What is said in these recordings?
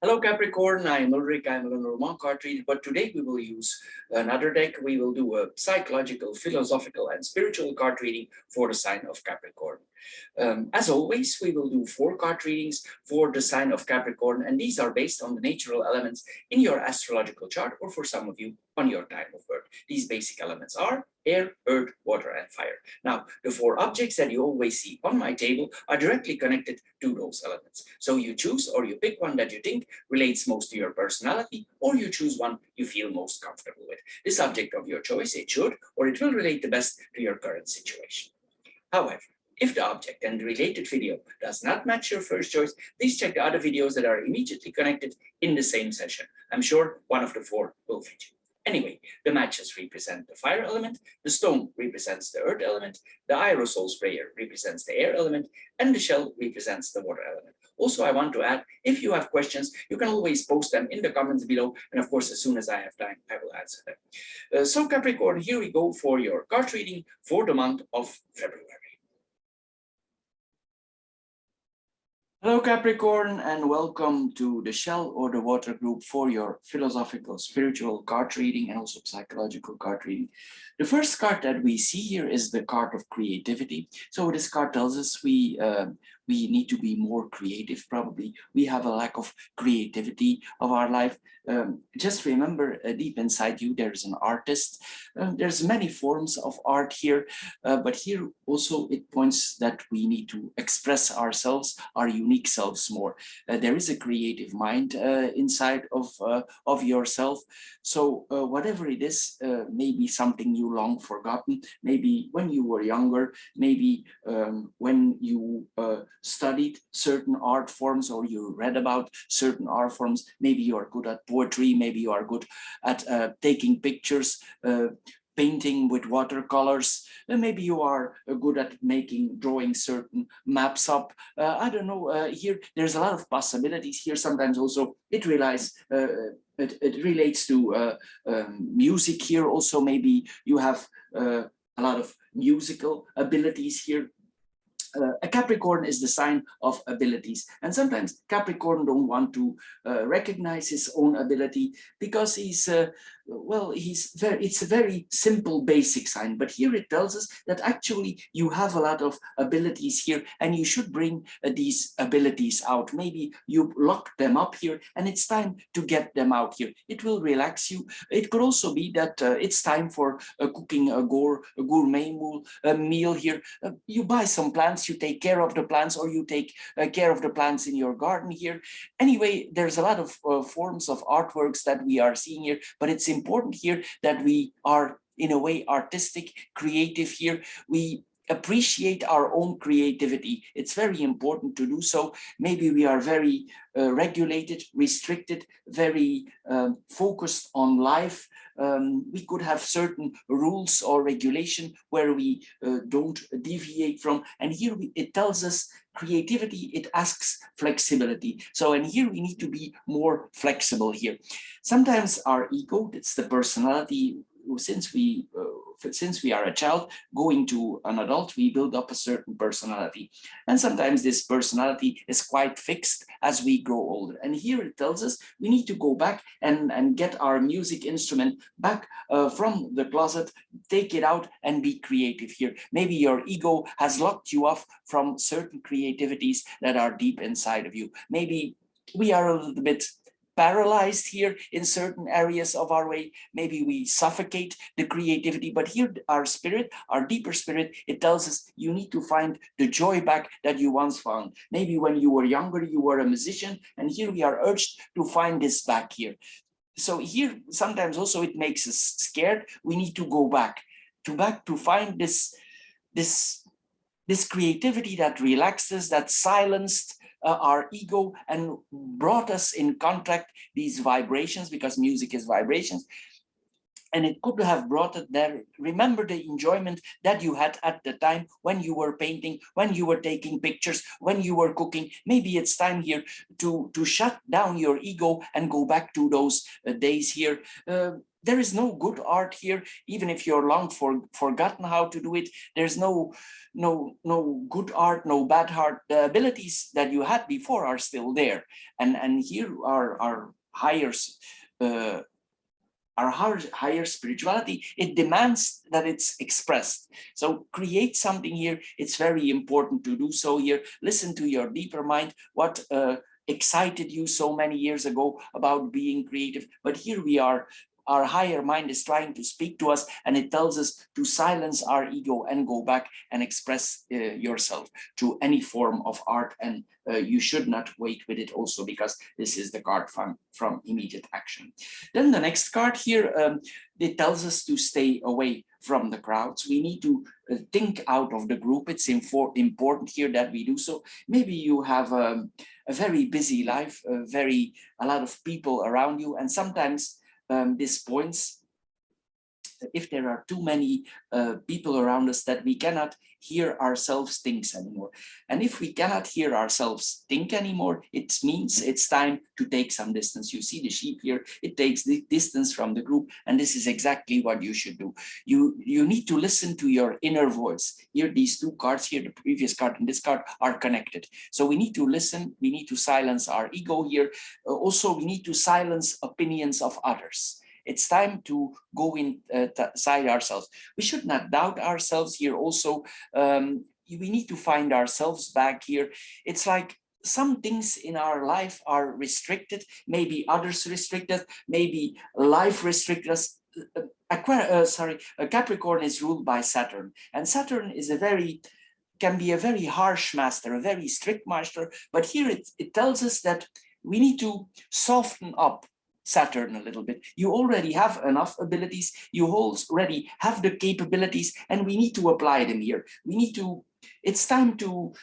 Hello Capricorn, I'm Ulrich, I'm a Lenormand card reader, but today we will use another deck. We will do a psychological, philosophical and spiritual card reading for the sign of Capricorn. As always, we will do 4 card readings for the sign of Capricorn, and these are based on the natural elements in your astrological chart, or for some of you, on your time of birth. These basic elements are air, earth, water, and fire. Now, the 4 objects that you always see on my table are directly connected to those elements. So you choose or you pick one that you think relates most to your personality, or you choose one you feel most comfortable with. This object of your choice, it should or it will relate the best to your current situation. However, if the object and the related video does not match your first choice, please check the other videos that are immediately connected in the same session. I'm sure one of the 4 will fit you. Anyway, the matches represent the fire element, the stone represents the earth element, the aerosol sprayer represents the air element, and the shell represents the water element. Also, I want to add, if you have questions, you can always post them in the comments below, and of course, as soon as I have time, I will answer them. So Capricorn, here we go for your card reading for the month of February. Hello Capricorn, and welcome to the Shell or the Water group for your philosophical, spiritual card reading and also psychological card reading. The first card that we see here is the card of creativity. So this card tells us we need to be more creative. Probably we have a lack of creativity of our life. Just remember, deep inside you, there's an artist. There's many forms of art here, but here also it points that we need to express ourselves, our unique selves more. There is a creative mind inside of yourself. So whatever it is, maybe something you long forgotten, maybe when you were younger, maybe when you studied certain art forms or you read about certain art forms, maybe you are good at poetry, maybe you are good at taking pictures, painting with watercolors, and maybe you are good at drawing certain maps up. I don't know, here there's a lot of possibilities here. Sometimes also it relates to music here. Also, maybe you have a lot of musical abilities here. A Capricorn is the sign of abilities, and sometimes Capricorn don't want to recognize his own ability because it's a very simple basic sign. But here it tells us that actually you have a lot of abilities here, and you should bring these abilities out. Maybe you locked them up here, and it's time to get them out here. It will relax you. It could also be that it's time for cooking a gourmet meal here. You buy some plants, you take care of the plants, or you take care of the plants in your garden here. Anyway, there's a lot of forms of artworks that we are seeing here, but it's important here that we are in a way artistic, creative here. We appreciate our own creativity. It's very important to do so. Maybe we are very regulated, restricted, very focused on life. We could have certain rules or regulation where we don't deviate from. And here it tells us creativity, it asks flexibility. So, and here we need to be more flexible here. Sometimes our ego, it's the personality, since we are a child going to an adult, we build up a certain personality. And sometimes this personality is quite fixed as we grow older. And here it tells us we need to go back and get our music instrument back from the closet, take it out and be creative here. Maybe your ego has locked you off from certain creativities that are deep inside of you. Maybe we are a little bit paralyzed here in certain areas of our way. Maybe we suffocate the creativity, but here our spirit, our deeper spirit, it tells us you need to find the joy back that you once found. Maybe when you were younger, you were a musician, and here we are urged to find this back here. So here, sometimes also it makes us scared. We need to go back to find this creativity that relaxes, that silenced our ego and brought us in contact these vibrations, because music is vibrations. And it could have brought it there. Remember the enjoyment that you had at the time when you were painting, when you were taking pictures, when you were cooking. Maybe it's time here to shut down your ego and go back to those days here. there is no good art here, even if you're long forgotten how to do it. There's no good art, no bad art. The abilities that you had before are still there, and here are higher our higher spirituality, it demands that it's expressed. So create something here. It's very important to do so here. Listen to your deeper mind, what excited you so many years ago about being creative. But here we are, our higher mind is trying to speak to us, and it tells us to silence our ego and go back and express yourself to any form of art. And you should not wait with it also, because this is the card from immediate action. Then the next card here, it tells us to stay away from the crowds. We need to think out of the group. It's important here that we do so. Maybe you have a very busy life, a lot of people around you, and sometimes this points, if there are too many people around us, that we cannot hear ourselves think anymore. And if we cannot hear ourselves think anymore, it means it's time to take some distance. You see the sheep here, it takes the distance from the group, and this is exactly what you should do. You need to listen to your inner voice. Here, these two cards here, the previous card and this card, are connected. So we need to listen, we need to silence our ego here. Also, we need to silence opinions of others. It's time to go inside ourselves. We should not doubt ourselves here also. We need to find ourselves back here. It's like some things in our life are restricted, maybe others restricted, maybe life restricted us. Capricorn is ruled by Saturn, and Saturn is can be a very harsh master, a very strict master. But here it tells us that we need to soften up Saturn a little bit. You already have enough abilities, you already have the capabilities, and we need to apply them here. It's time to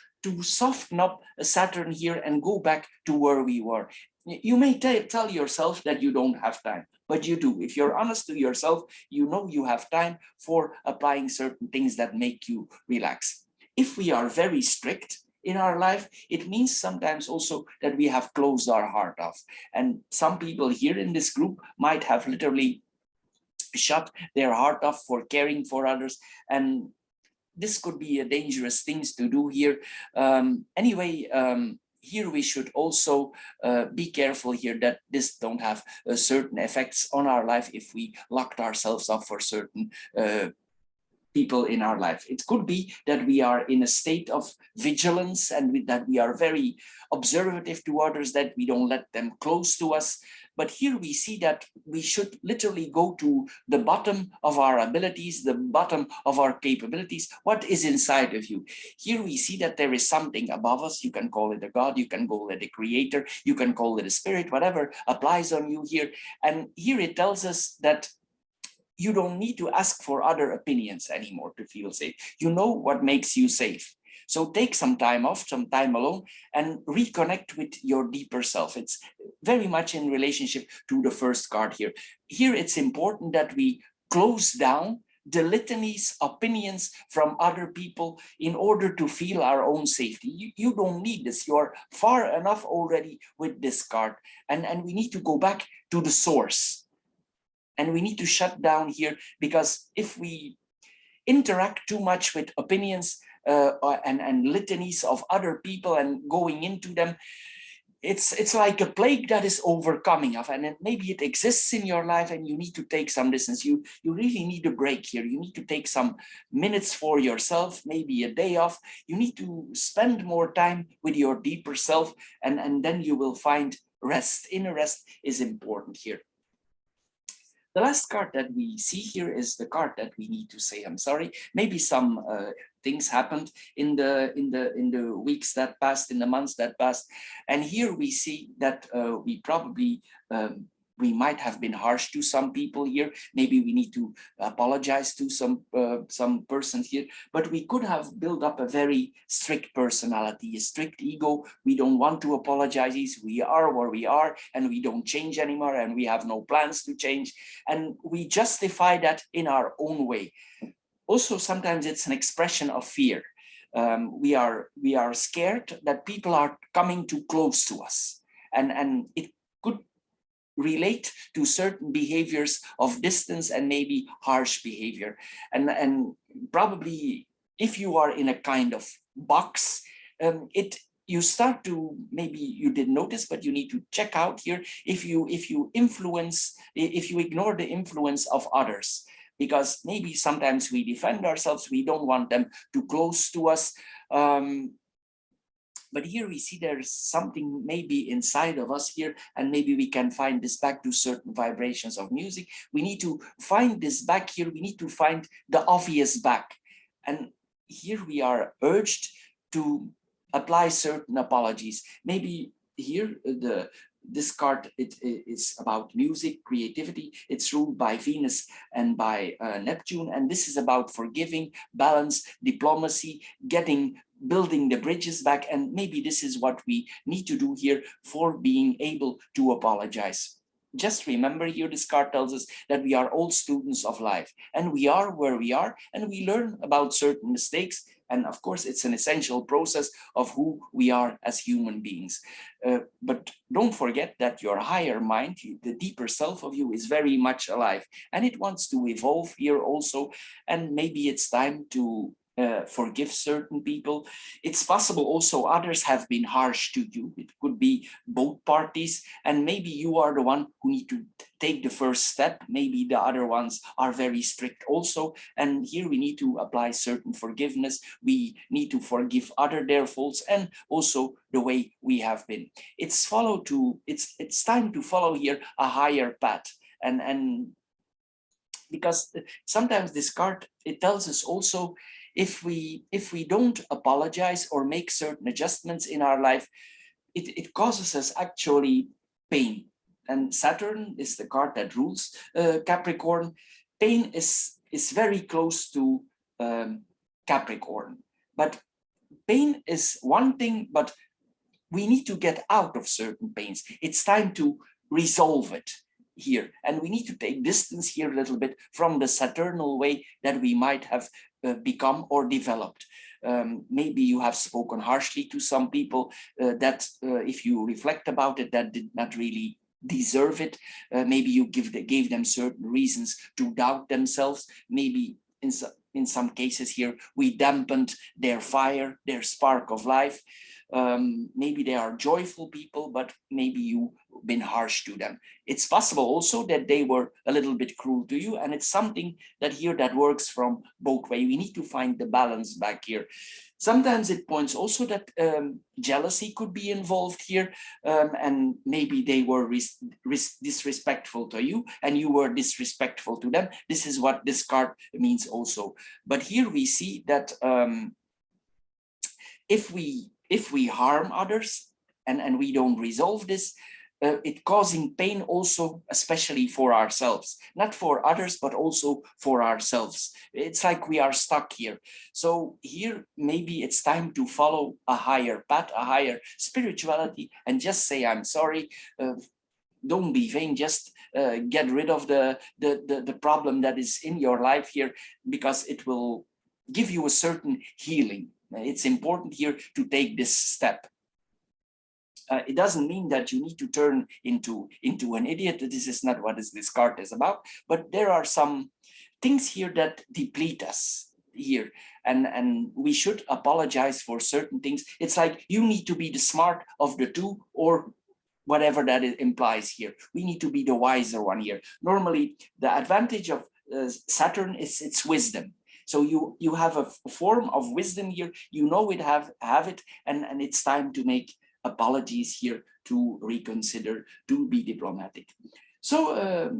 soften up Saturn here and go back to where we were. You may tell yourself that you don't have time, but you do. If you're honest to yourself, you know you have time for applying certain things that make you relax. If we are very strict in our life, it means sometimes also that we have closed our heart off. And some people here in this group might have literally shut their heart off for caring for others. And this could be a dangerous thing to do here. Here we should also be careful here that this don't have certain effects on our life if we locked ourselves up for certain people in our life. It could be that we are in a state of vigilance and that we are very observative to others, that we don't let them close to us. But here we see that we should literally go to the bottom of our abilities, the bottom of our capabilities. What is inside of you? Here we see that there is something above us. You can call it a God, you can call it a creator, you can call it a spirit, whatever applies on you here. And here it tells us that you don't need to ask for other opinions anymore to feel safe. You know what makes you safe. So take some time off, some time alone, and reconnect with your deeper self. It's very much in relationship to the first card here. Here it's important that we close down the litanies, opinions from other people in order to feel our own safety. You don't need this. You're far enough already with this card. And we need to go back to the source. And we need to shut down here, because if we interact too much with opinions and litanies of other people and going into them, it's like a plague that is overcoming of, and maybe it exists in your life and you need to take some distance. You really need a break here. You need to take some minutes for yourself, maybe a day off. You need to spend more time with your deeper self, and then you will find rest. Inner rest is important here. The last card that we see here is the card that we need to say I'm sorry. Maybe some things happened in the weeks that passed, in the months that passed, and here we see that we probably we might have been harsh to some people here. Maybe we need to apologize to some persons here, but we could have built up a very strict personality, a strict ego. We don't want to apologize. We are where we are, and we don't change anymore, and we have no plans to change. And we justify that in our own way. Also, sometimes it's an expression of fear. We are scared that people are coming too close to us, and it could relate to certain behaviors of distance and maybe harsh behavior. And probably if you are in a kind of box, you start to, maybe you didn't notice, but you need to check out here if you ignore the influence of others, because maybe sometimes we defend ourselves, we don't want them too close to us. But here we see there's something maybe inside of us here, and maybe we can find this back to certain vibrations of music. We need to find this back here. We need to find the obvious back. And here we are urged to apply certain apologies. Maybe here this card, it is about music, creativity. It's ruled by Venus and by Neptune, and this is about forgiving, balance, diplomacy, building the bridges back. And maybe this is what we need to do here for being able to apologize. Just remember here, this card tells us that we are all students of life, and we are where we are, and we learn about certain mistakes. And of course, it's an essential process of who we are as human beings. But don't forget that your higher mind, the deeper self of you, is very much alive, and it wants to evolve here also. And maybe it's time to forgive certain people. It's possible also others have been harsh to you. It could be both parties, and maybe you are the one who need to take the first step. Maybe the other ones are very strict also, and here we need to apply certain forgiveness. We need to forgive their faults, and also the way we have been. It's time to follow here a higher path, and because sometimes this card, it tells us also, if we don't apologize or make certain adjustments in our life, it causes us actually pain. And Saturn is the card that rules Capricorn. Pain is very close to Capricorn, but pain is one thing, but we need to get out of certain pains. It's time to resolve it here, and we need to take distance here a little bit from the Saturnal way that we might have become or developed. Maybe you have spoken harshly to some people that if you reflect about it, that did not really deserve it. Maybe you gave them certain reasons to doubt themselves. Maybe in some cases here, we dampened their fire, their spark of life. Maybe they are joyful people, but maybe you've been harsh to them. It's possible also that they were a little bit cruel to you, and it's something that works from both ways. We need to find the balance back here. Sometimes it points also that jealousy could be involved here, and maybe they were disrespectful to you and you were disrespectful to them. This is what this card means also. But here we see that if we harm others and we don't resolve this, it causing pain also, especially for ourselves, not for others, but also for ourselves. It's like we are stuck here. So here, maybe it's time to follow a higher path, a higher spirituality, and just say, I'm sorry. Don't be vain, just get rid of the problem that is in your life here, because it will give you a certain healing. It's important here to take this step. It doesn't mean that you need to turn into an idiot. This is not what this card is about, but there are some things here that deplete us here, and we should apologize for certain things. It's like you need to be the smart of the two, or whatever that it implies here. We need to be the wiser one here. Normally, the advantage of Saturn is its wisdom. So you have a form of wisdom here, you know it, have it, and it's time to make apologies here, to reconsider, to be diplomatic. So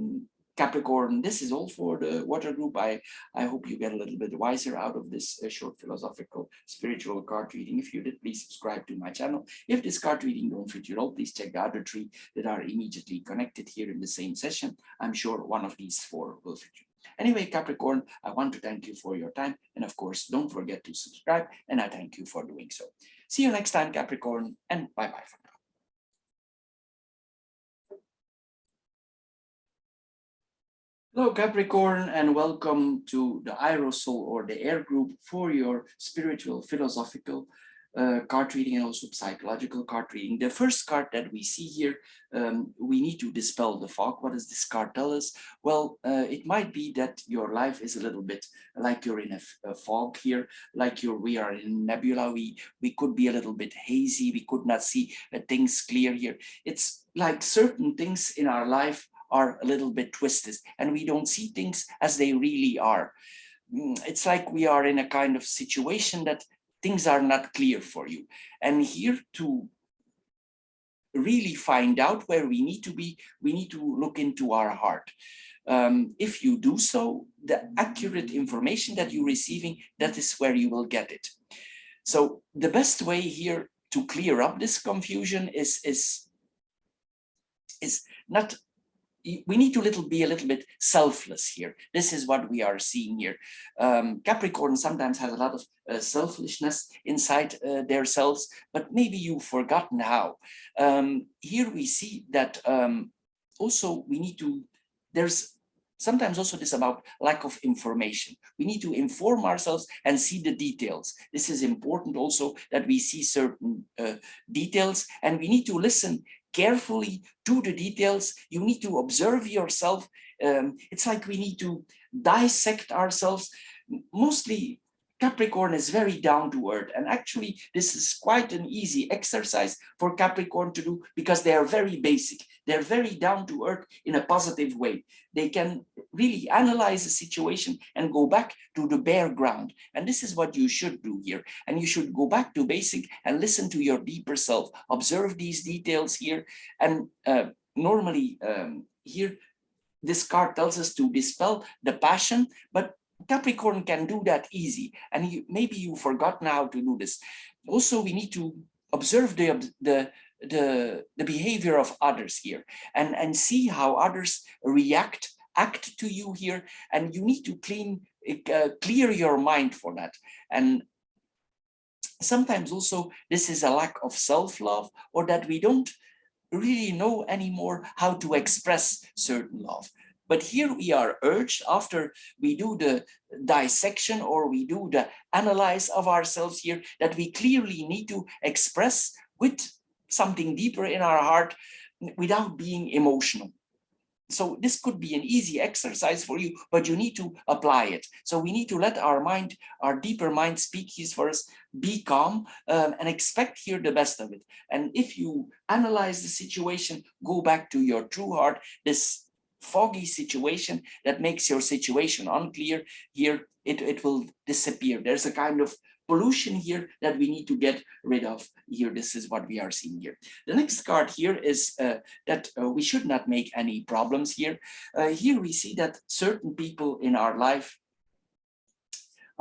Capricorn, this is all for the water group. I hope you get a little bit wiser out of this short philosophical spiritual card reading. If you did, please subscribe to my channel. If this card reading don't fit you at all, please check the other three that are immediately connected here in the same session. I'm sure one of these four will fit you. Anyway, Capricorn, I want to thank you for your time. And of course, don't forget to subscribe. And I thank you for doing so. See you next time, Capricorn, and bye-bye for now. Hello, Capricorn, and welcome to the Aerosol or the Air group for your spiritual philosophical card reading and also psychological card reading. The first card that we see here, we need to dispel the fog. What does this card tell us? Well, it might be that your life is a little bit like you're in a fog here, like we are in nebula. We could be a little bit hazy. We could not see things clear here. It's like certain things in our life are a little bit twisted and we don't see things as they really are. It's like we are in a kind of situation that things are not clear for you. And here, to really find out where we need to be, we need to look into our heart. If you do so, the accurate information that you're receiving, that is where you will get it. So the best way here to clear up this confusion is not, we need to be a little bit selfless here. This is what we are seeing here. Capricorn sometimes has a lot of selfishness inside their selves, but maybe you've forgotten how. Here we see that also we need to, there's sometimes also this about lack of information. We need to inform ourselves and see the details. This is important also, that we see certain details, and we need to listen carefully to the details. You need to observe yourself. It's like we need to dissect ourselves. Mostly Capricorn is very down to earth, and actually this is quite an easy exercise for Capricorn to do, because they are very basic. They're very down to earth in a positive way. They can really analyze a situation and go back to the bare ground. And this is what you should do here. And you should go back to basic and listen to your deeper self. Observe these details here. And normally here, this card tells us to dispel the passion, but Capricorn can do that easy. And maybe you forgot how to do this. Also, we need to observe the behavior of others here, and see how others act to you here. And you need to clear your mind for that. And sometimes also this is a lack of self-love, or that we don't really know anymore how to express certain love. But here we are urged, after we do the dissection or we do the analyze of ourselves here, that we clearly need to express with something deeper in our heart without being emotional. So this could be an easy exercise for you, but you need to apply it. So we need to let our mind, our deeper mind, speak his for us, be calm, and expect here the best of it. And if you analyze the situation, go back to your true heart, this foggy situation that makes your situation unclear here, it will disappear. There's a kind of pollution here that we need to get rid of here. This is what we are seeing here. The next card here is that we should not make any problems here. Here we see that certain people in our life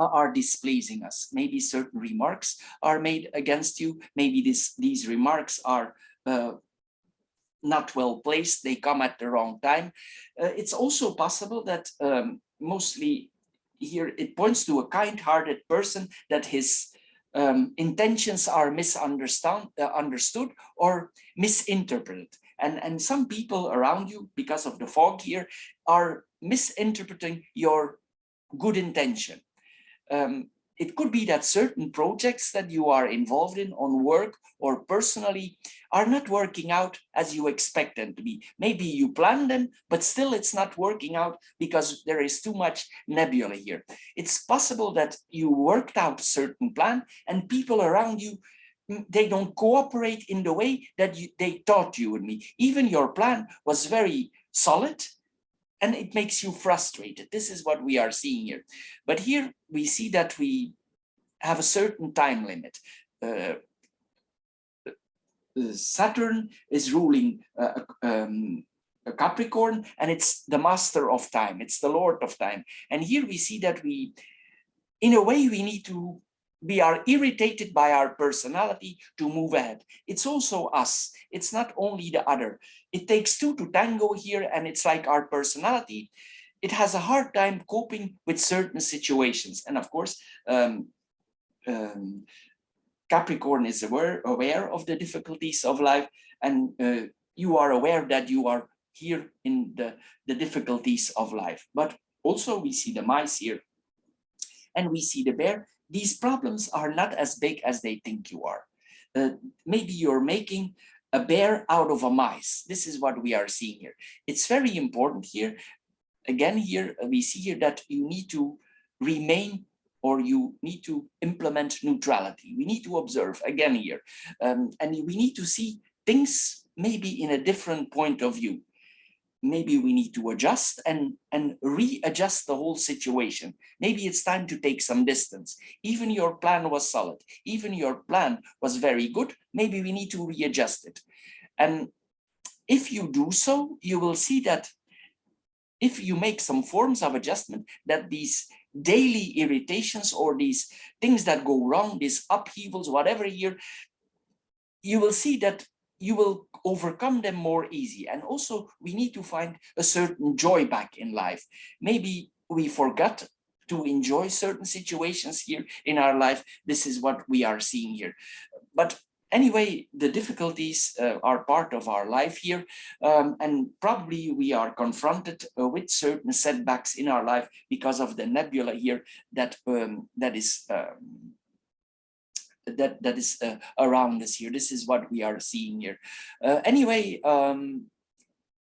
are displeasing us. Maybe certain remarks are made against you. Maybe these remarks are not well placed. They come at the wrong time. It's also possible that mostly here it points to a kind-hearted person, that his intentions are understood or misinterpreted. And some people around you, because of the fog here, are misinterpreting your good intention. It could be that certain projects that you are involved in on work or personally are not working out as you expect them to be. Maybe you plan them, but still it's not working out because there is too much nebula here. It's possible that you worked out a certain plan and people around you, they don't cooperate in the way that they thought you would be. Even your plan was very solid, and it makes you frustrated. This is what we are seeing here. But here we see that we have a certain time limit. Saturn is ruling a Capricorn, and it's the master of time. It's the lord of time. And here we see that we, in a way, we are irritated by our personality to move ahead. It's also us. It's not only the other. It takes two to tango here, and it's like our personality. It has a hard time coping with certain situations. And of course, Capricorn is aware of the difficulties of life, and you are aware that you are here in the difficulties of life. But also we see the mice here, and we see the bear. these problems are not as big as they think you are. Maybe you're making a bear out of a mice. This is what we are seeing here. It's very important here. Again, here we see here that you need to remain, or you need to implement neutrality. We need to observe again here, and we need to see things maybe in a different point of view. Maybe we need to adjust and readjust the whole situation. Maybe it's time to take some distance. Even your plan was solid, even your plan was very good, maybe we need to readjust it. And if you do so, you will see that if you make some forms of adjustment, that these daily irritations or these things that go wrong, these upheavals, whatever here, you will see that you will overcome them more easy. And also we need to find a certain joy back in life. Maybe we forgot to enjoy certain situations here in our life. This is what we are seeing here. But anyway, the difficulties are part of our life here, and probably we are confronted with certain setbacks in our life because of the nebula here that is around us here. This is what we are seeing here. Anyway,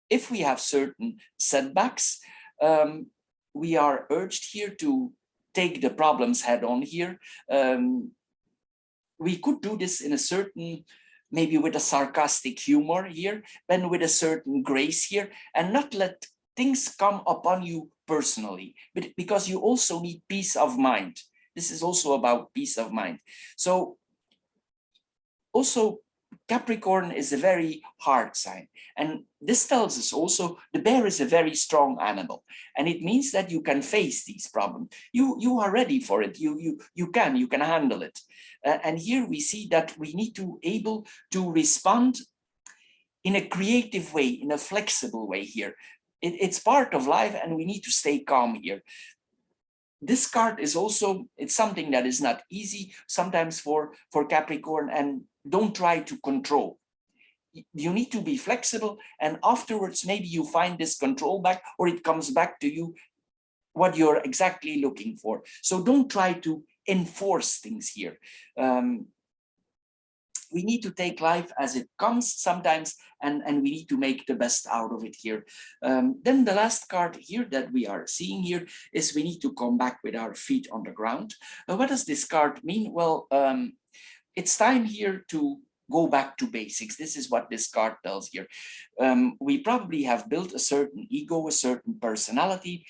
if we have certain setbacks, we are urged here to take the problems head on here. We could do this in a certain, maybe with a sarcastic humor here, then with a certain grace here, and not let things come upon you personally, but because you also need peace of mind. This is also about peace of mind. So also Capricorn is a very hard sign. And this tells us also the bear is a very strong animal. And it means that you can face these problems. You are ready for it. You can handle it. And here we see that we need to able to respond in a creative way, in a flexible way here. It's part of life and we need to stay calm here. This card is also, it's something that is not easy sometimes for Capricorn, and don't try to control. You need to be flexible, and afterwards maybe you find this control back, or it comes back to you what you're exactly looking for. So don't try to enforce things here. We need to take life as it comes sometimes, and we need to make the best out of it here. Then the last card here that we are seeing here is we need to come back with our feet on the ground. What does this card mean? Well, it's time here to go back to basics. This is what this card tells here. We probably have built a certain ego, a certain personality,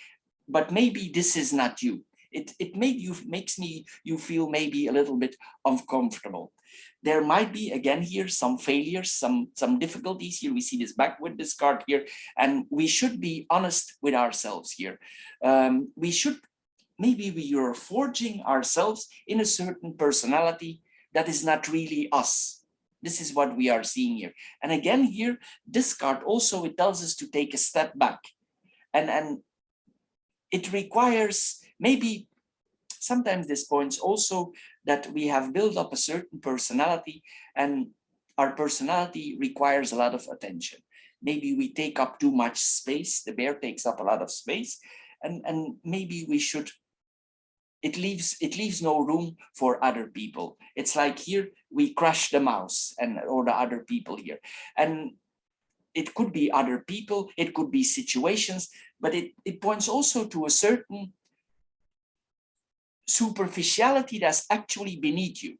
but maybe this is not you. It makes you feel maybe a little bit uncomfortable. There might be, again here, some failures, some difficulties here. We see this back with this card here, and we should be honest with ourselves here. Maybe we are forging ourselves in a certain personality that is not really us. This is what we are seeing here. And again here, this card also, it tells us to take a step back. And it requires, maybe sometimes this points also that we have built up a certain personality, and our personality requires a lot of attention. Maybe we take up too much space. The bear takes up a lot of space, and maybe we should, it leaves no room for other people. It's like here we crush the mouse or the other people here. And it could be other people, it could be situations, but it points also to a certain superficiality that's actually beneath you.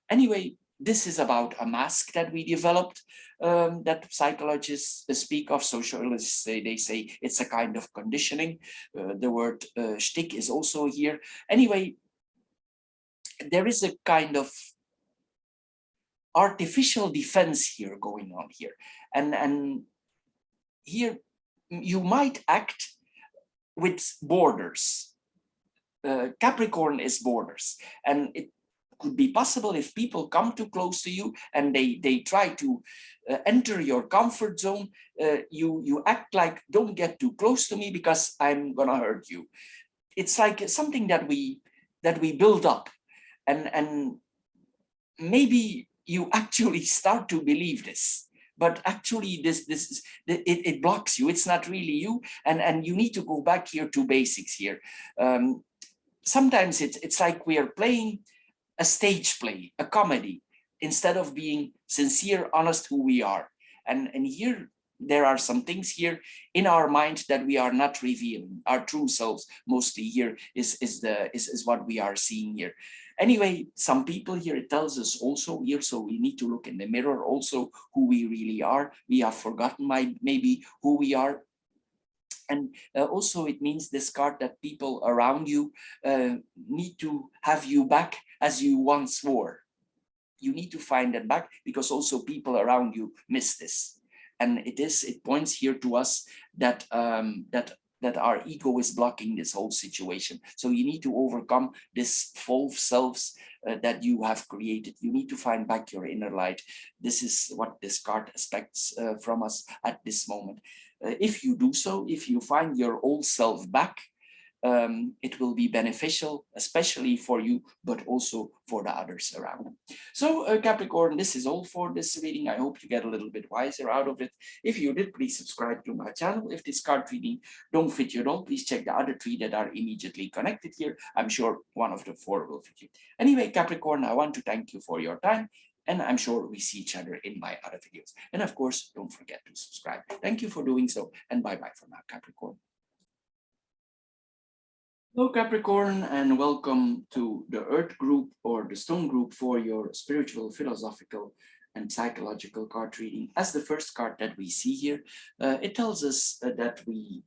Anyway, this is about a mask that we developed, that psychologists speak of. Sociologists they say it's a kind of conditioning. The word shtick is also here. Anyway, there is a kind of artificial defense here going on here, and here you might act with borders. Capricorn is borders, and it could be possible if people come too close to you and they try to enter your comfort zone, you act like, don't get too close to me because I'm gonna hurt you. It's like something that we build up, and maybe you actually start to believe this, but actually it blocks you. It's not really you, and you need to go back here to basics here. sometimes it's like we are playing a stage play, a comedy, instead of being sincere, honest who we are. And here there are some things here in our mind that we are not revealing. Our true selves mostly here is what we are seeing here. Anyway, some people here, it tells us also here, so we need to look in the mirror also who we really are. We have forgotten maybe who we are. And also it means this card that people around you need to have you back as you once were. You need to find that back, because also people around you miss this. And it points here to us that that our ego is blocking this whole situation. So you need to overcome this false selves that you have created. You need to find back your inner light. This is what this card expects from us at this moment. If you do so, if you find your old self back, it will be beneficial, especially for you, but also for the others around. So Capricorn, this is all for this reading. I hope you get a little bit wiser out of it. If you did, please subscribe to my channel. If this card reading don't fit you at all, please check the other 3 that are immediately connected here. I'm sure one of the 4 will fit you. Anyway, Capricorn, I want to thank you for your time. And I'm sure we see each other in my other videos. And of course, don't forget to subscribe. Thank you for doing so. And bye-bye for now, Capricorn. Hello Capricorn, and welcome to the Earth group or the Stone group for your spiritual, philosophical and psychological card reading. As the first card that we see here, it tells us that we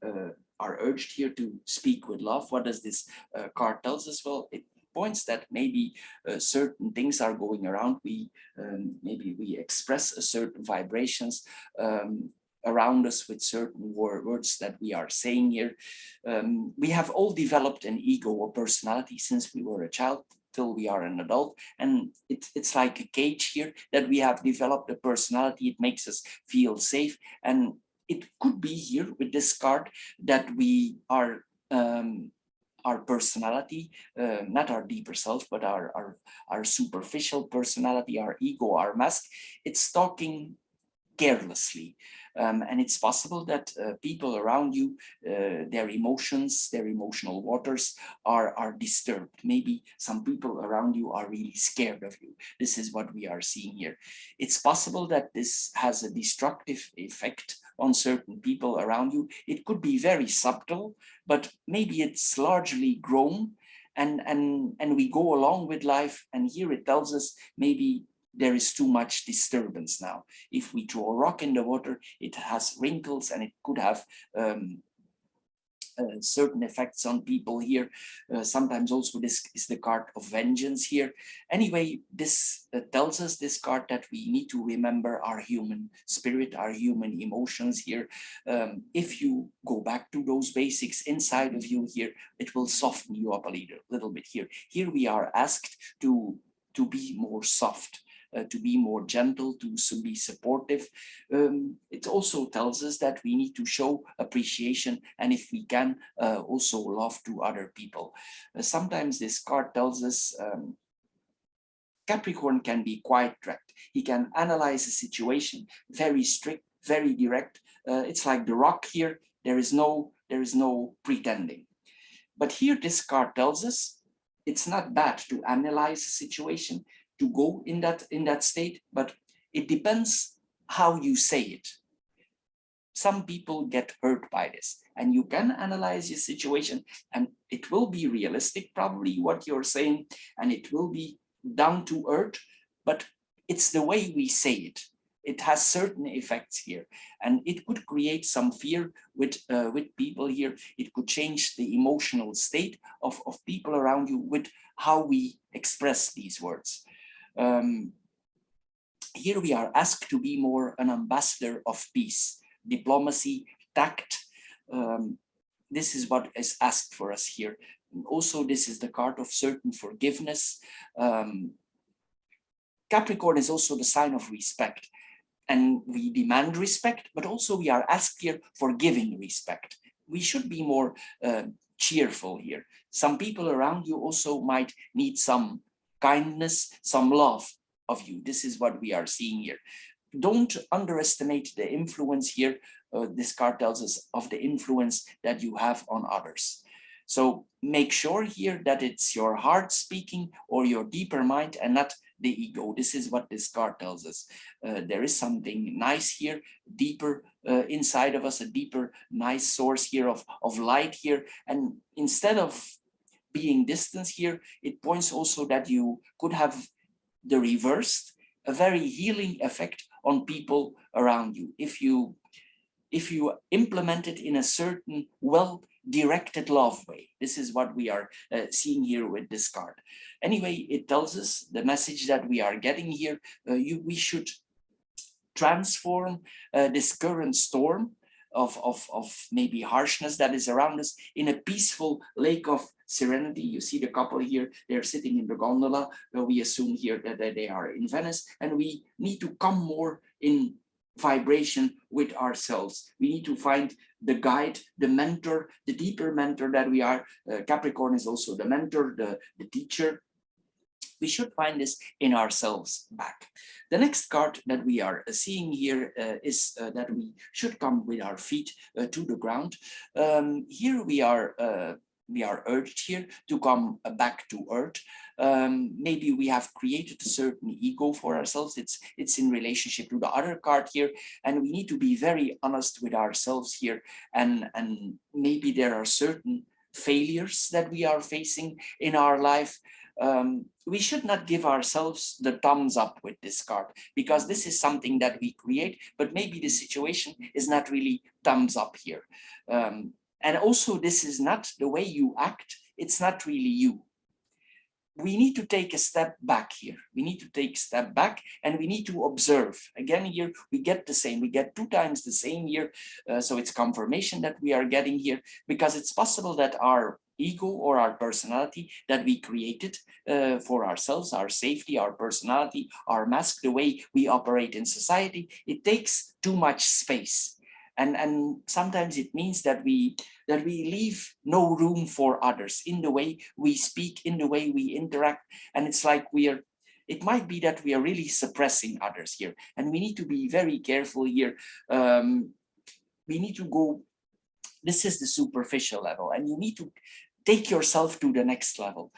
are urged here to speak with love. What does this card tells us? Well, it points that maybe certain things are going around. Maybe we express a certain vibrations around us with certain words that we are saying here. We have all developed an ego or personality since we were a child till we are an adult. And it's like a cage here that we have developed a personality. It makes us feel safe. And it could be here with this card that we are our personality, not our deeper self, but our superficial personality, our ego, our mask, it's talking carelessly. And it's possible that people around you, their emotions, their emotional waters are disturbed. Maybe some people around you are really scared of you. This is what we are seeing here. It's possible that this has a destructive effect on certain people around you. It could be very subtle, but maybe it's largely grown, and we go along with life. And here it tells us maybe there is too much disturbance now. If we throw a rock in the water, it has wrinkles and it could have certain effects on people here. Sometimes also this is the card of vengeance here. Anyway, this tells us, this card, that we need to remember our human spirit, our human emotions here. If you go back to those basics inside of you here, it will soften you up a little bit here. Here we are asked to be more soft. To be more gentle, to be supportive. It also tells us that we need to show appreciation, and if we can, also love to other people. Sometimes this card tells us Capricorn can be quite direct. He can analyze a situation, very strict, very direct. It's like the rock here. There is no pretending. But here this card tells us it's not bad to analyze a situation, to go in that state, but it depends how you say it. Some people get hurt by this, and you can analyze your situation, and it will be realistic, probably what you're saying, and it will be down to earth, but it's the way we say it. It has certain effects here, and it could create some fear with people here. It could change the emotional state of people around you with how we express these words. Here we are asked to be more an ambassador of peace, diplomacy, tact. This is what is asked for us here. And also, this is the card of certain forgiveness. Capricorn is also the sign of respect, and we demand respect, but also we are asked here for giving respect. We should be more cheerful here. Some people around you also might need some kindness, some love of you. This is what we are seeing here. Don't underestimate the influence here. This card tells us of the influence that you have on others. So make sure here that it's your heart speaking or your deeper mind and not the ego. This is what this card tells us. There is something nice here, deeper inside of us, a deeper, nice source here of light here. And instead of being distance here, it points also that you could have the reversed, a very healing effect on people around you. If you implement it in a certain well-directed love way. This is what we are seeing here with this card. Anyway, it tells us the message that we are getting here. We should transform this current storm of maybe harshness that is around us in a peaceful lake of serenity. You see the couple here, they're sitting in the gondola. We assume here that they are in Venice, and we need to come more in vibration with ourselves. We need to find the guide, the mentor, the deeper mentor that we are. Capricorn is also the mentor, the teacher. We should find this in ourselves back. The next card that we are seeing here is that we should come with our feet to the ground. Here we are urged here to come back to earth. Maybe we have created a certain ego for ourselves. It's in relationship to the other card here, and we need to be very honest with ourselves here. And maybe there are certain failures that we are facing in our life. We should not give ourselves the thumbs up with this card, because this is something that we create, but maybe the situation is not really thumbs up here. And also, this is not the way you act. It's not really you. We need to take a step back here. We need to take a step back, and we need to observe. Again, here we get the same. We get 2 times the same here. So it's confirmation that we are getting here, because it's possible that our ego or our personality that we created for ourselves, our safety, our personality, our mask, the way we operate in society, it takes too much space. And sometimes it means that we leave no room for others in the way we speak, in the way we interact. And it's like it might be that we are really suppressing others here. And we need to be very careful here. We need to go, this is the superficial level, and you need to take yourself to the next level.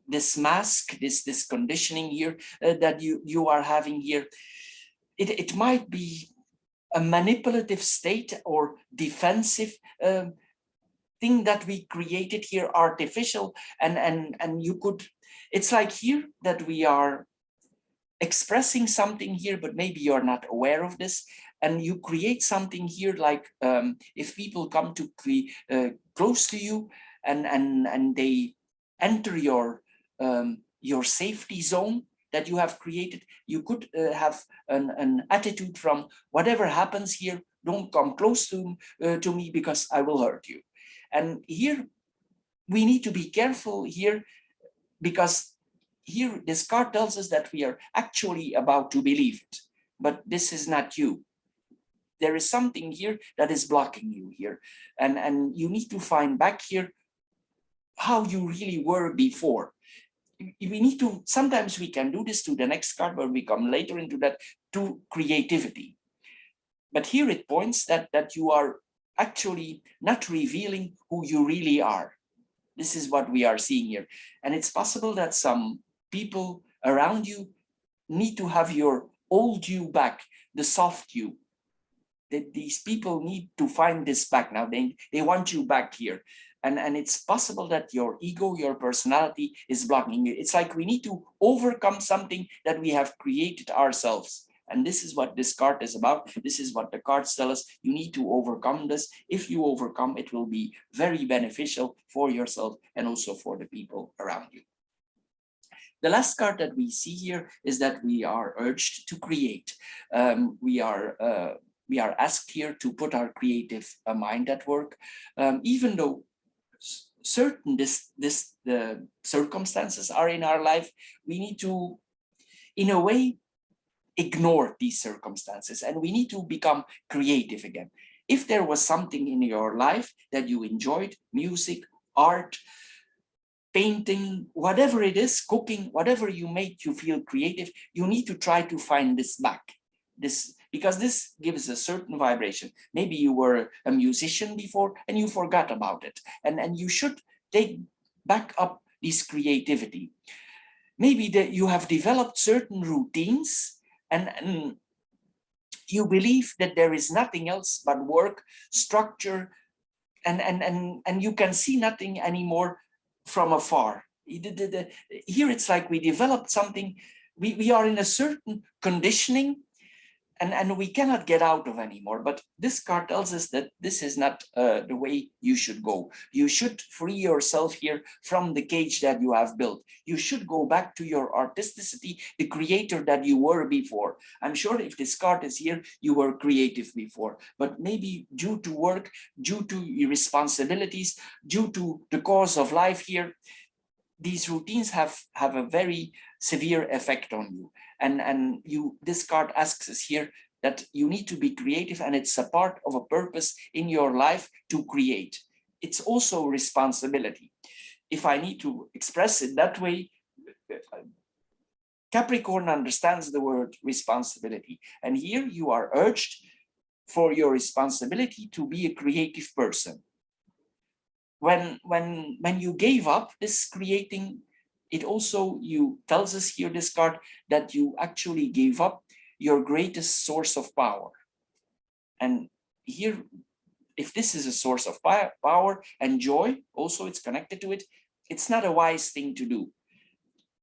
This mask, this conditioning here that you are having here, it might be a manipulative state or defensive thing that we created here, artificial, and you could, it's like here that we are expressing something here, but maybe you're not aware of this, and you create something here, like if people come to close to you and they enter your safety zone that you have created, you could have an attitude from, whatever happens here, don't come close to me because I will hurt you. And here we need to be careful here, because here this card tells us that we are actually about to believe it, but this is not you. There is something here that is blocking you here, and you need to find back here how you really were before. We need to, sometimes we can do this to the next card, where we come later into that, to creativity. But here it points that you are actually not revealing who you really are. This is what we are seeing here. And it's possible that some people around you need to have your old you back, the soft you. That these people need to find this back now. They want you back here. And it's possible that your ego, your personality is blocking you. It's like we need to overcome something that we have created ourselves. And this is what this card is about. This is what the cards tell us. You need to overcome this. If you overcome, it will be very beneficial for yourself and also for the people around you. The last card that we see here is that we are urged to create. We are asked here to put our creative mind at work, even though certain the circumstances are in our life. We need to, in a way, ignore these circumstances, and we need to become creative again. If there was something in your life that you enjoyed, music, art, painting, whatever it is, cooking, whatever you made you feel creative, you need to try to find this back. because this gives a certain vibration. Maybe you were a musician before and you forgot about it. And you should take back up this creativity. Maybe that you have developed certain routines and you believe that there is nothing else but work, structure, and you can see nothing anymore from afar. Here it's like we developed something, we are in a certain conditioning and we cannot get out of anymore. But this card tells us that this is not the way you should go. You should free yourself here from the cage that you have built. You should go back to your artisticity, the creator that you were before. I'm sure if this card is here, you were creative before, but maybe due to work, due to your responsibilities, due to the course of life here, these routines have a very severe effect on you. And this card asks us here that you need to be creative, and it's a part of a purpose in your life to create. It's also responsibility. If I need to express it that way, Capricorn understands the word responsibility. And here you are urged for your responsibility to be a creative person. When you gave up this creating, it also tells us here, this card, that you actually gave up your greatest source of power. And here, if this is a source of power and joy, also it's connected to it, it's not a wise thing to do.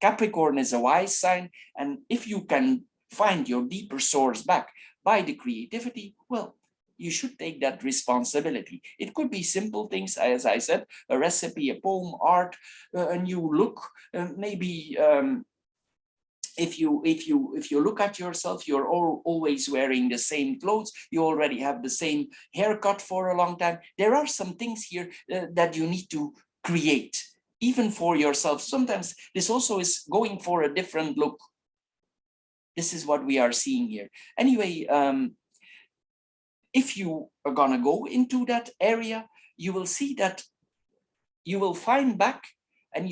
Capricorn is a wise sign, and if you can find your deeper source back by the creativity, well, you should take that responsibility. It could be simple things, as I said, a recipe, a poem, art, a new look. Maybe if you look at yourself, you're always wearing the same clothes. You already have the same haircut for a long time. There are some things here that you need to create, even for yourself. Sometimes this also is going for a different look. This is what we are seeing here. Anyway, if you are gonna go into that area, you will see that you will find back, and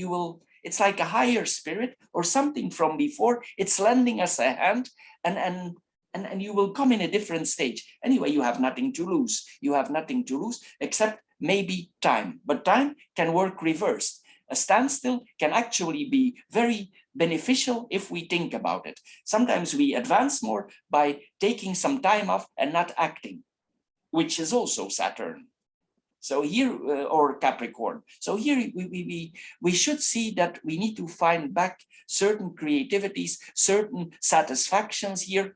it's like a higher spirit or something from before. It's lending us a hand, and you will come in a different stage. Anyway, you have nothing to lose. You have nothing to lose except maybe time, but time can work reversed. A standstill can actually be very beneficial if we think about it. Sometimes we advance more by taking some time off and not acting, which is also Saturn. So here, or Capricorn. So here we should see that we need to find back certain creativities, certain satisfactions here.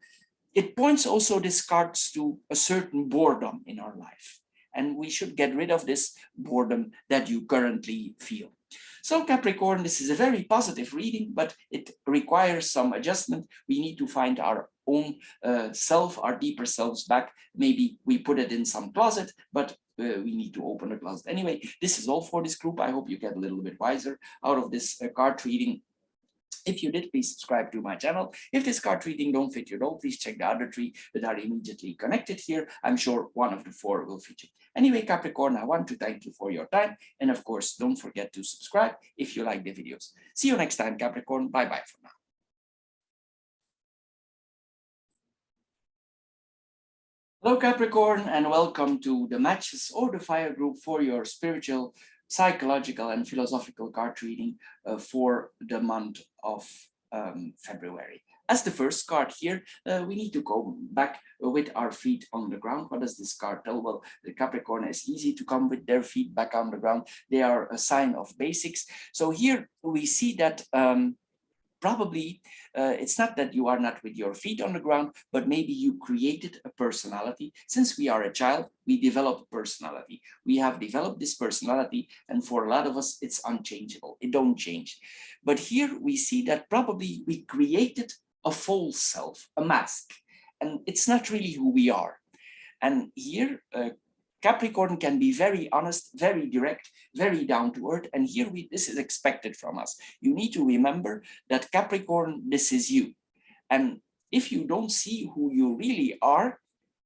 It points also, this cards to a certain boredom in our life. And we should get rid of this boredom that you currently feel. So Capricorn, this is a very positive reading, but it requires some adjustment. We need to find our own self, our deeper selves back. Maybe we put it in some closet, but we need to open the closet. Anyway, this is all for this group. I hope you get a little bit wiser out of this card reading. If you did, please subscribe to my channel. If this card reading don't fit your role, please check the other 3 that are immediately connected here. I'm sure one of the 4 will fit you. Anyway, Capricorn, I want to thank you for your time. And of course, don't forget to subscribe if you like the videos. See you next time, Capricorn. Bye-bye for now. Hello, Capricorn, and welcome to the Matches or the Fire group for your spiritual, psychological, and philosophical card reading for the month of February. As the first card here, we need to go back with our feet on the ground. What does this card tell? Well, the Capricorn is easy to come with their feet back on the ground. They are a sign of basics. So here we see that probably it's not that you are not with your feet on the ground, but maybe you created a personality. Since we are a child, we develop a personality. We have developed this personality, and for a lot of us, it's unchangeable. It don't change. But here we see that probably we created a false self, a mask, and it's not really who we are. And here, Capricorn can be very honest, very direct, very down to earth. And here this is expected from us. You need to remember that Capricorn, this is you. And if you don't see who you really are,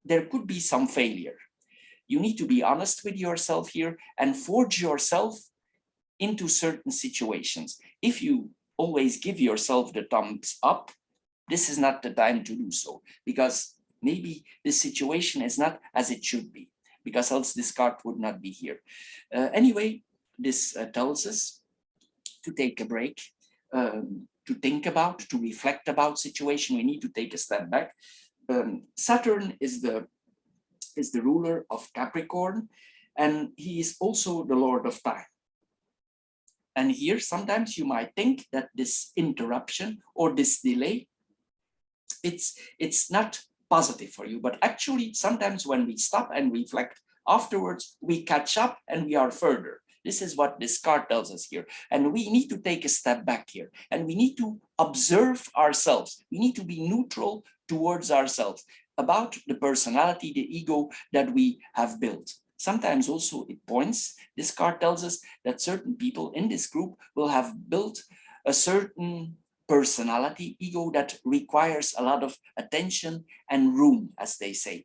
there could be some failure. You need to be honest with yourself here and forge yourself into certain situations. If you always give yourself the thumbs up, this is not the time to do so, because maybe this situation is not as it should be, because else this card would not be here. Anyway, this tells us to take a break, to think about, to reflect about situation. We need to take a step back. Saturn is the ruler of Capricorn, and he is also the lord of time. And here sometimes you might think that this interruption or this delay, it's not positive for you, but actually sometimes when we stop and reflect afterwards, we catch up and we are further. This is what this card tells us here. And we need to take a step back here, and we need to observe ourselves. We need to be neutral towards ourselves about the personality, the ego that we have built. Sometimes also it points, this card tells us that certain people in this group will have built a certain personality, ego that requires a lot of attention and room, as they say.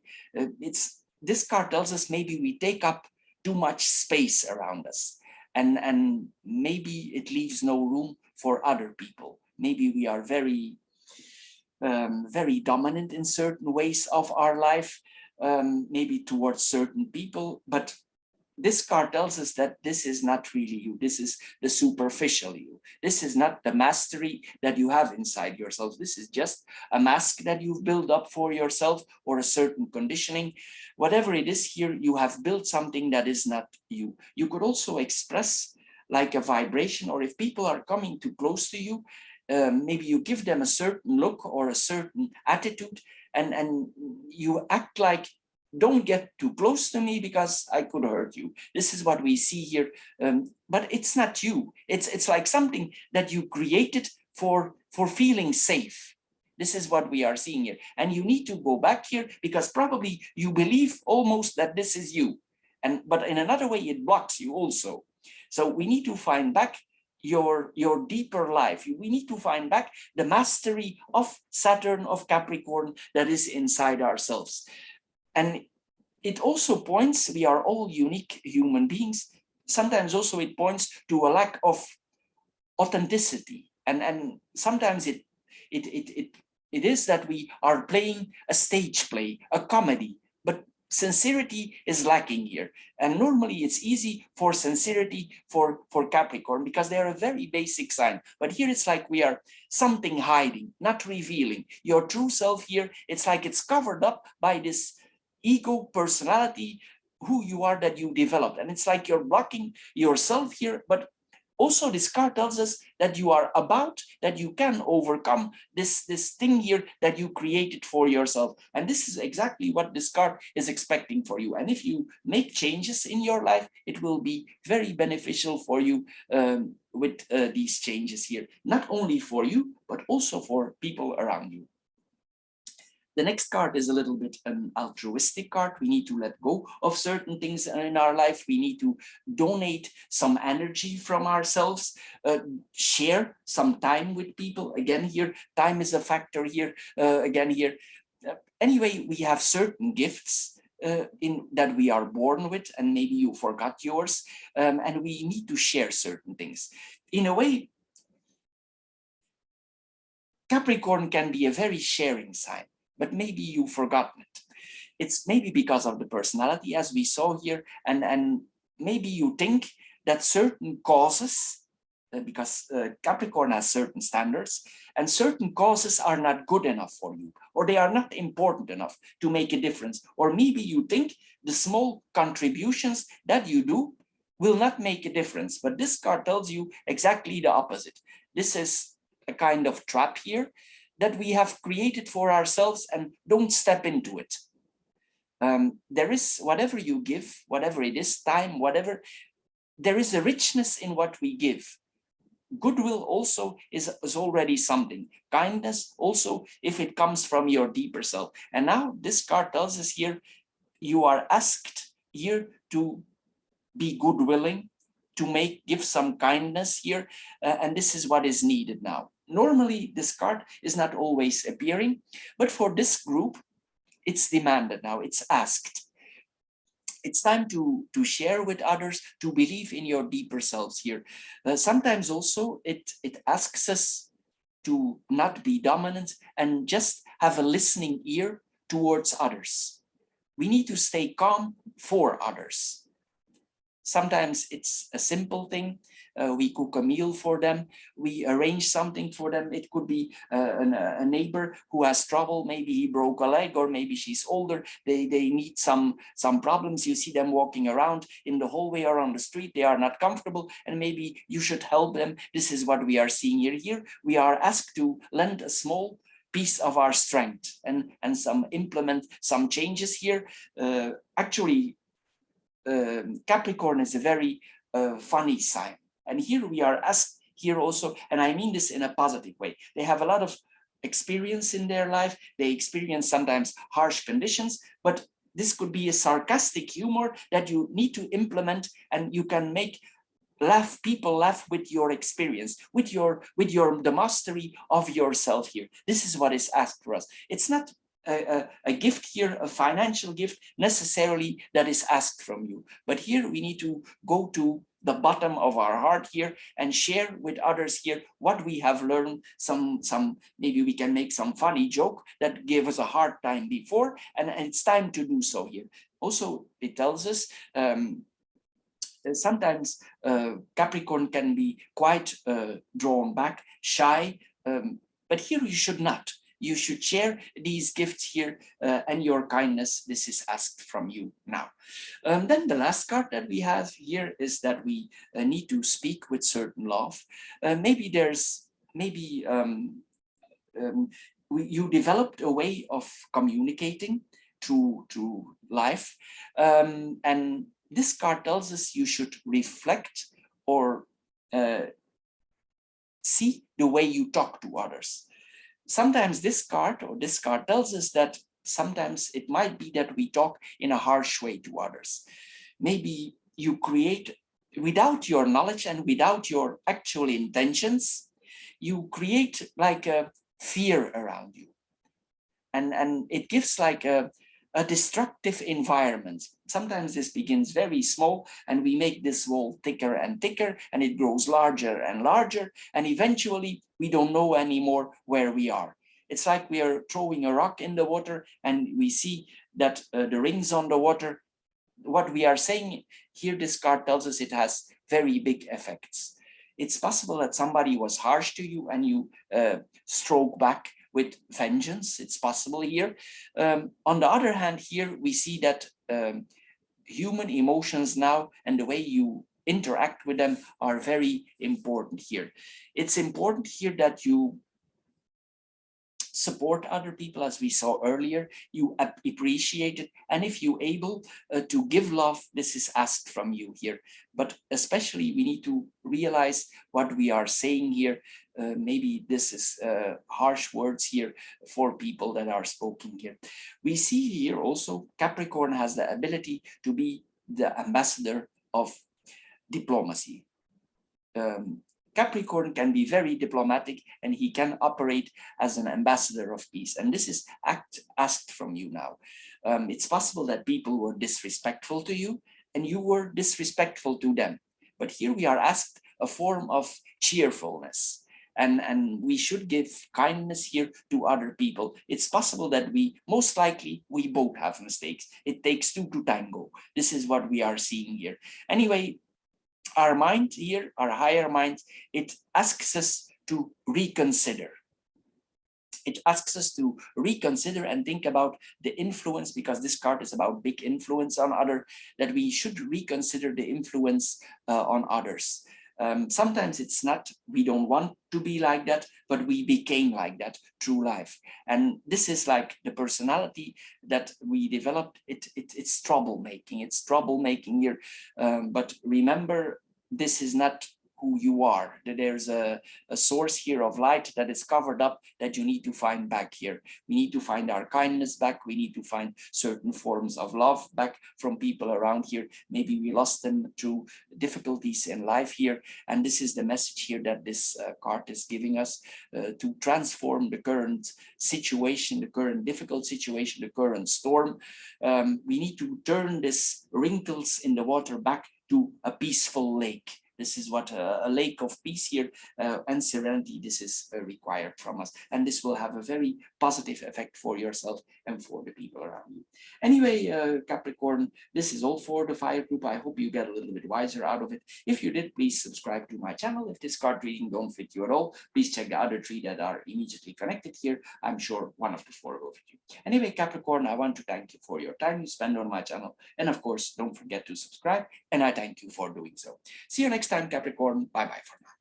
This card tells us maybe we take up too much space around us, and maybe it leaves no room for other people. Maybe we are very dominant in certain ways of our life, maybe towards certain people, but this card tells us that this is not really you. This is the superficial you. This is not the mastery that you have inside yourself. This is just a mask that you've built up for yourself, or a certain conditioning. Whatever it is here, you have built something that is not you. You could also express like a vibration, or if people are coming too close to you, maybe you give them a certain look or a certain attitude, and you act like, don't get too close to me because I could hurt you. This is what we see here, but it's not you. It's like something that you created for feeling safe. This is what we are seeing here, and you need to go back here because probably you believe almost that this is you, but in another way it blocks you also. So we need to find back your deeper life. We need to find back the mastery of Saturn, of Capricorn, that is inside ourselves. And it also points, we are all unique human beings. Sometimes also it points to a lack of authenticity. And sometimes it is that we are playing a stage play, a comedy, but sincerity is lacking here. And normally it's easy for sincerity for Capricorn because they are a very basic sign. But here it's like we are something hiding, not revealing. Your true self here, it's like it's covered up by this ego personality, who you are that you developed. And it's like you're blocking yourself here, but also this card tells us that you are about, that you can overcome this thing here that you created for yourself. And this is exactly what this card is expecting for you. And if you make changes in your life, it will be very beneficial for you with these changes here, not only for you, but also for people around you. The next card is a little bit an altruistic card. We need to let go of certain things in our life. We need to donate some energy from ourselves, share some time with people. Again, here, time is a factor here. Anyway, we have certain gifts that we are born with, and maybe you forgot yours, and we need to share certain things. In a way, Capricorn can be a very sharing sign, but maybe you've forgotten it. It's maybe because of the personality, as we saw here, and maybe you think that certain causes, because Capricorn has certain standards, and certain causes are not good enough for you, or they are not important enough to make a difference. Or maybe you think the small contributions that you do will not make a difference, but this card tells you exactly the opposite. This is a kind of trap here that we have created for ourselves, and don't step into it. There is, whatever you give, whatever it is, time, whatever, there is a richness in what we give. Goodwill also is already something. Kindness also, if it comes from your deeper self. And now this card tells us here, you are asked here to be good-willing, to give some kindness here, and this is what is needed now. Normally, this card is not always appearing, but for this group, it's demanded now, it's asked. It's time to share with others, to believe in your deeper selves here. Sometimes also it asks us to not be dominant and just have a listening ear towards others. We need to stay calm for others. Sometimes it's a simple thing. We cook a meal for them. We arrange something for them. It could be a neighbor who has trouble. Maybe he broke a leg, or maybe she's older. They need some problems. You see them walking around in the hallway or on the street. They are not comfortable, and maybe you should help them. This is what we are seeing here. Here we are asked to lend a small piece of our strength and implement some changes here. Actually, Capricorn is a very funny sign. And here we are asked here also, and I mean this in a positive way. They have a lot of experience in their life. They experience sometimes harsh conditions, but this could be a sarcastic humor that you need to implement, and you can make people laugh with your experience, with the mastery of yourself here. This is what is asked for us. It's not a gift here, a financial gift necessarily that is asked from you. But here we need to go to the bottom of our heart here and share with others here what we have learned. Maybe we can make some funny joke that gave us a hard time before, and it's time to do so here. Also, it tells us sometimes Capricorn can be quite drawn back, shy, but here you should not. You should share these gifts here and your kindness. This is asked from you now. Then the last card that we have here is that we need to speak with certain love. You developed a way of communicating through life. And this card tells us you should reflect or see the way you talk to others. Sometimes this card tells us that sometimes it might be that we talk in a harsh way to others. Maybe you create, without your knowledge and without your actual intentions, you create like a fear around you. And it gives like a destructive environment. Sometimes this begins very small, and we make this wall thicker and thicker, and it grows larger and larger, and eventually we don't know anymore where we are. It's like we are throwing a rock in the water, and we see that the rings on the water. What we are saying here, this card tells us it has very big effects. It's possible that somebody was harsh to you and you stroke back with vengeance. It's possible here. On the other hand, here we see that human emotions now and the way you interact with them are very important here. It's important here that you support other people, as we saw earlier. You appreciate it, and if you're able to give love, this is asked from you here. But especially we need to realize what we are saying here. Maybe this is harsh words here for people that are spoken here. We see here also Capricorn has the ability to be the ambassador of diplomacy. Capricorn can be very diplomatic, and he can operate as an ambassador of peace. And this is asked from you now. It's possible that people were disrespectful to you and you were disrespectful to them. But here we are asked a form of cheerfulness. And we should give kindness here to other people. It's possible that most likely we both have mistakes. It takes two to tango. This is what we are seeing here. Anyway, our mind here, our higher mind, it asks us to reconsider. It asks us to reconsider and think about the influence, because this card is about big influence on others, that we should reconsider the influence on others. Sometimes it's not, we don't want to be like that, but we became like that through life. And this is like the personality that we developed. It's troublemaking. It's troublemaking here. But remember, this is not who you are. There's a source here of light that is covered up that you need to find back here. We need to find our kindness back. We need to find certain forms of love back from people around here. Maybe we lost them through difficulties in life here. And this is the message here that this card is giving us to transform the current situation, the current difficult situation, the current storm. We need to turn this wrinkles in the water back to a peaceful lake. This is what a lake of peace here and serenity, this is required from us. And this will have a very positive effect for yourself and for the people around you. Anyway, Capricorn, this is all for the fire group. I hope you get a little bit wiser out of it. If you did, please subscribe to my channel. If this card reading don't fit you at all, please check the other 3 that are immediately connected here. I'm sure one of the 4 will fit you. Anyway, Capricorn, I want to thank you for your time you spend on my channel. And of course, don't forget to subscribe. And I thank you for doing so. See you next time, Capricorn. Bye-bye for now.